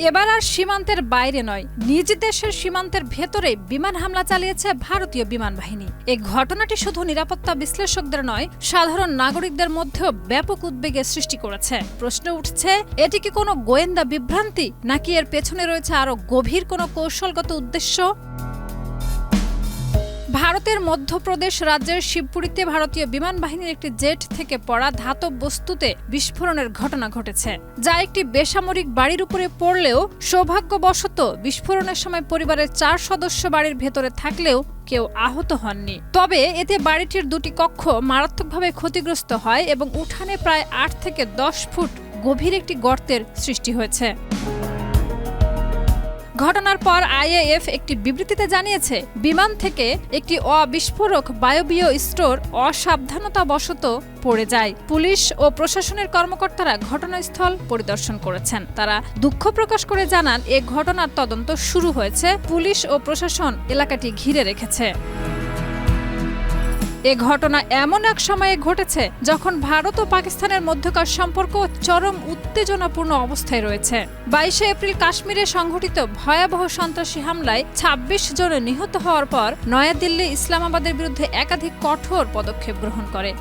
এবার আর সীমান্তের বাইরে নয়, নিজ দেশের সীমান্তের ভেতরে বিমান হামলা চালিয়েছে ভারতীয় বিমান বাহিনী। এই ঘটনাটি শুধু নিরাপত্তা বিশ্লেষকদের নয়, সাধারণ নাগরিকদের মধ্যেও ব্যাপক উদ্বেগের সৃষ্টি করেছে। প্রশ্ন উঠছে, এটি কি কোনো গোয়েন্দা বিভ্রান্তি, নাকি এর পেছনে রয়েছে আরও গভীর কোনো কৌশলগত উদ্দেশ্য? ভারতের মধ্যপ্রদেশ রাজ্যের শিবপুরীতে ভারতীয় বিমান বাহিনীর একটি জেট থেকে পড়া ধাতব বস্তুতে বিস্ফোরণের ঘটনা ঘটেছে, যা একটি বেসামরিক বাড়ির উপরে পড়লেও সৌভাগ্যবশত বিস্ফোরণের সময় পরিবারের 4 সদস্য বাড়ির ভেতরে থাকলেও কেউ আহত হননি। তবে এতে বাড়িটির 2টি কক্ষ মারাত্মকভাবে ক্ষতিগ্রস্ত হয় এবং উঠানে প্রায় 8 থেকে 10 ফুট গভীর একটি গর্তের সৃষ্টি হয়েছে। ঘটনার পর আইএএফ একটি বিবৃতিতে জানিয়েছে, বিমান থেকে একটি অবিস্ফোরক বায়বীয় স্টোর অসাবধানতাবশত পড়ে যায়। পুলিশ ও প্রশাসনের কর্মকর্তারা ঘটনাস্থল পরিদর্শন করেছেন। তারা দুঃখ প্রকাশ করে জানান, এ ঘটনার তদন্ত শুরু হয়েছে। পুলিশ ও প্রশাসন এলাকাটি ঘিরে রেখেছে। এ ঘটনা এমন এক সময়ে ঘটেছে যখন ভারত ও পাকিস্তানের মধ্যকার সম্পর্ক চরম উত্তেজনাপূর্ণ অবস্থায় রয়েছে। 22শে এপ্রিল কাশ্মীরে সংঘটিত ভয়াবহ সন্ত্রাসী হামলায় 26 জন নিহত হওয়ার পর নয়াদিল্লি ইসলামাবাদের বিরুদ্ধে একাধিক কঠোর পদক্ষেপ গ্রহণ করে।